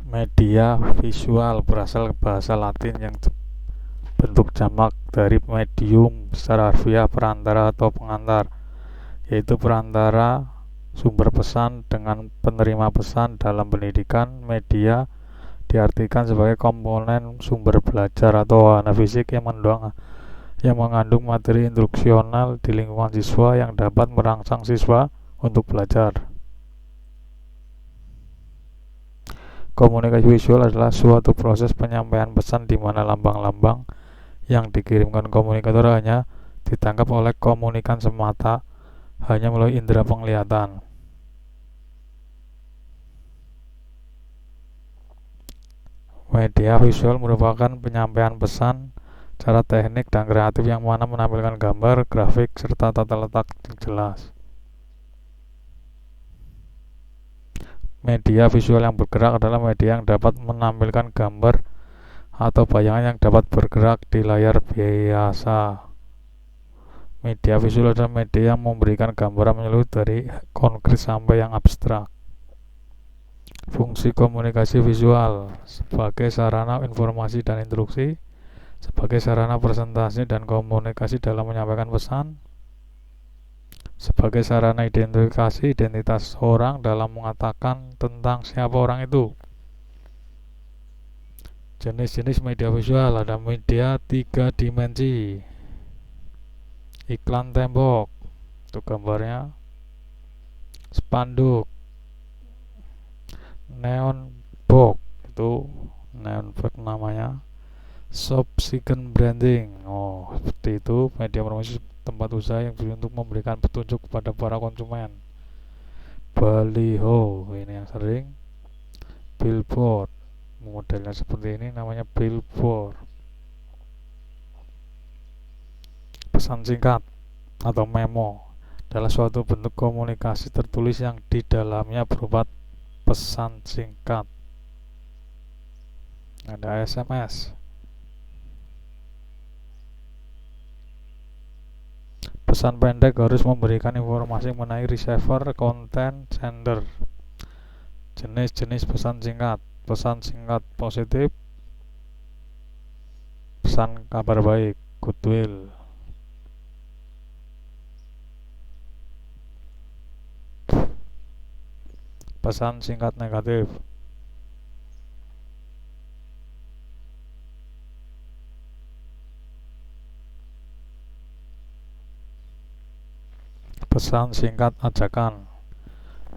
Media visual berasal bahasa Latin yang bentuk jamak dari medium, secara harfiah perantara atau pengantar, yaitu perantara sumber pesan dengan penerima pesan. Dalam pendidikan, media diartikan sebagai komponen sumber belajar atau wahana fisik yang mengandung materi instruksional di lingkungan siswa yang dapat merangsang siswa untuk belajar. Komunikasi visual adalah suatu proses penyampaian pesan di mana lambang-lambang yang dikirimkan komunikator hanya ditangkap oleh komunikan semata, hanya melalui indera penglihatan. Media visual merupakan penyampaian pesan cara teknik dan kreatif yang mana menampilkan gambar, grafik, serta tata letak yang jelas. Media visual yang bergerak adalah media yang dapat menampilkan gambar atau bayangan yang dapat bergerak di layar biasa. Media visual adalah media yang memberikan gambaran menyeluruh dari konkret sampai yang abstrak. Fungsi komunikasi visual sebagai sarana informasi dan instruksi, sebagai sarana presentasi dan komunikasi dalam menyampaikan pesan, sebagai sarana identifikasi identitas orang dalam mengatakan tentang siapa orang itu. Jenis-jenis media visual ada media 3 dimensi, iklan tembok, itu gambarnya, spanduk, neon box, itu neon box namanya, subsequent branding. Seperti itu, media promosi tempat usaha yang untuk memberikan petunjuk kepada para konsumen. Baliho, ini yang sering. Billboard, modelnya seperti ini namanya billboard. Pesan singkat atau memo adalah suatu bentuk komunikasi tertulis yang di dalamnya berupa pesan singkat. Ada SMS. Pesan pendek harus memberikan informasi mengenai receiver, konten, sender. Jenis-jenis pesan singkat positif, pesan kabar baik, goodwill. Pesan singkat negatif, pesan singkat ajakan.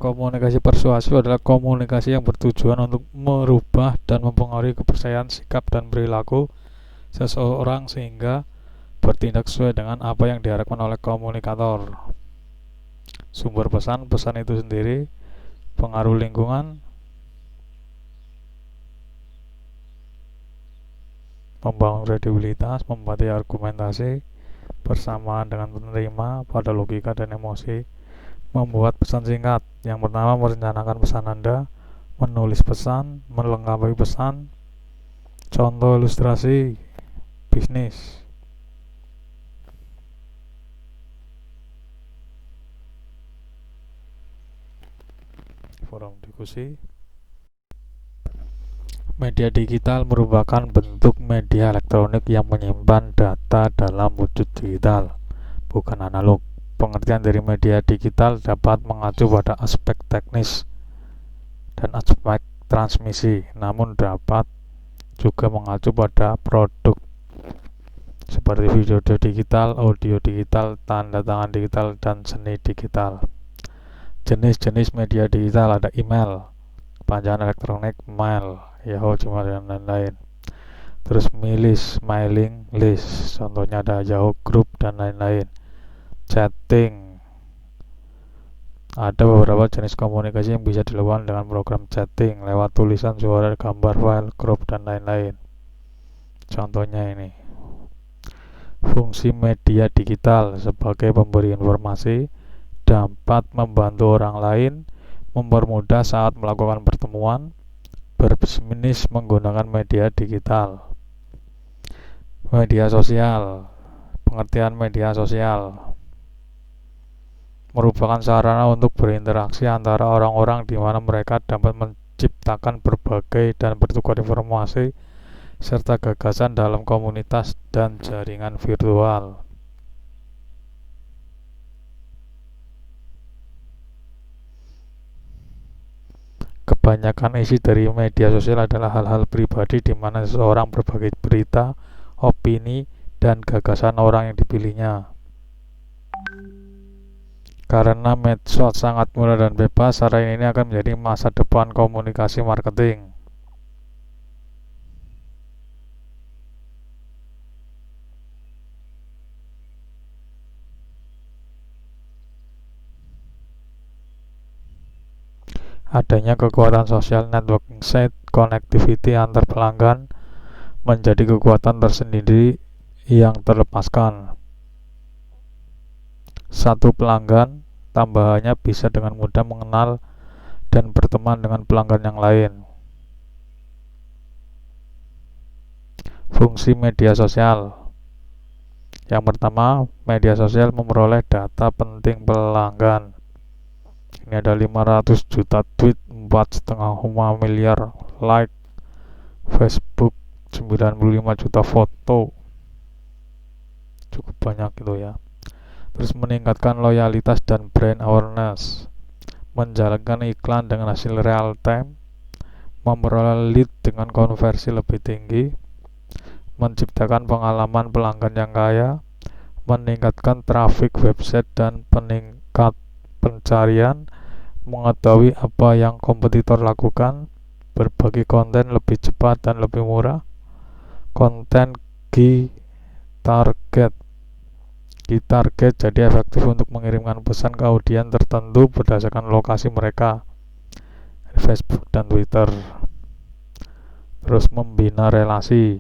Komunikasi persuasif adalah komunikasi yang bertujuan untuk merubah dan mempengaruhi kepercayaan, sikap, dan perilaku seseorang sehingga bertindak sesuai dengan apa yang diharapkan oleh komunikator. Sumber pesan itu sendiri, pengaruh lingkungan, membangun kredibilitas, membatasi argumentasi, bersamaan dengan penerima pada logika dan emosi. Membuat pesan singkat. Yang pertama, merencanakan pesan Anda, menulis pesan, melengkapi pesan, contoh ilustrasi bisnis. Forum diskusi. Media digital merupakan bentuk media elektronik yang menyimpan data dalam wujud digital, bukan analog. Pengertian dari media digital dapat mengacu pada aspek teknis dan aspek transmisi, namun dapat juga mengacu pada produk seperti video digital, audio digital, tanda tangan digital, dan seni digital. Jenis-jenis media digital ada email, kepanjangan elektronik, mail, Yahoo, Gmail, dan lain-lain. Terus mailing list, contohnya ada Yahoo Group dan lain-lain. Chatting, ada beberapa jenis komunikasi yang bisa dilakukan dengan program chatting lewat tulisan, suara, gambar, file, grup, dan lain-lain. Contohnya ini. Fungsi media digital sebagai pemberi informasi dapat membantu orang lain, mempermudah saat melakukan pertemuan, berbisnis menggunakan media digital. Media sosial. Pengertian media sosial merupakan sarana untuk berinteraksi antara orang-orang di mana mereka dapat menciptakan berbagai berbagai dan bertukar informasi serta gagasan dalam komunitas dan jaringan virtual. Kebanyakan isi dari media sosial adalah hal-hal pribadi di mana seseorang berbagi berita, opini, dan gagasan orang yang dipilihnya. Karena medsos sangat mudah dan bebas, cara ini akan menjadi masa depan komunikasi marketing. Adanya kekuatan social networking site connectivity antar pelanggan menjadi kekuatan tersendiri yang terlepaskan. Satu pelanggan tambahannya bisa dengan mudah mengenal dan berteman dengan pelanggan yang lain. Fungsi media sosial. Yang pertama, media sosial memperoleh data penting pelanggan. Ini ada 500 juta tweet, 4,5 miliar like, Facebook 95 juta foto, cukup banyak gitu ya. Terus meningkatkan loyalitas dan brand awareness, menjalankan iklan dengan hasil real time, memperoleh lead dengan konversi lebih tinggi, menciptakan pengalaman pelanggan yang kaya, meningkatkan traffic website dan peningkat pencarian, mengetahui apa yang kompetitor lakukan, berbagi konten lebih cepat dan lebih murah, konten target jadi efektif untuk mengirimkan pesan ke audiens tertentu berdasarkan lokasi mereka, Facebook dan Twitter. Terus membina relasi,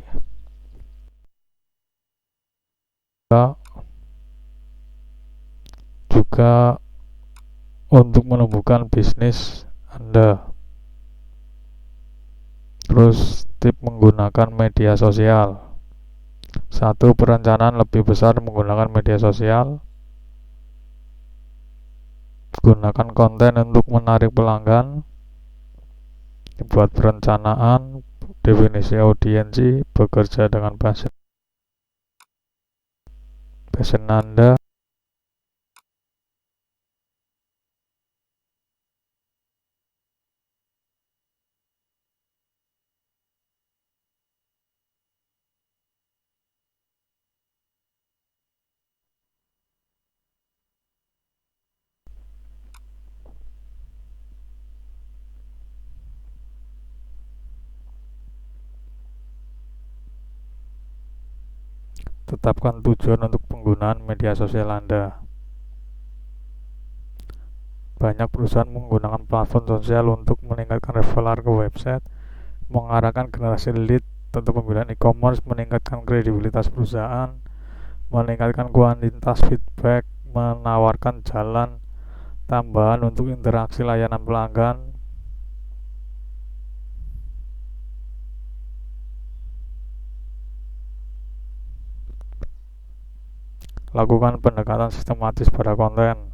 juga untuk menumbuhkan bisnis Anda. Terus tip menggunakan media sosial. 1. Perencanaan lebih besar menggunakan media sosial. Gunakan konten untuk menarik pelanggan. Buat perencanaan, definisi audiensi, bekerja dengan passion Anda. Tetapkan tujuan untuk penggunaan media sosial Anda. Banyak perusahaan menggunakan platform sosial untuk meningkatkan referral ke website, mengarahkan generasi lead untuk pemilihan e-commerce, meningkatkan kredibilitas perusahaan, meningkatkan kuantitas feedback, menawarkan jalan tambahan untuk interaksi layanan pelanggan, lakukan pendekatan sistematis pada konten.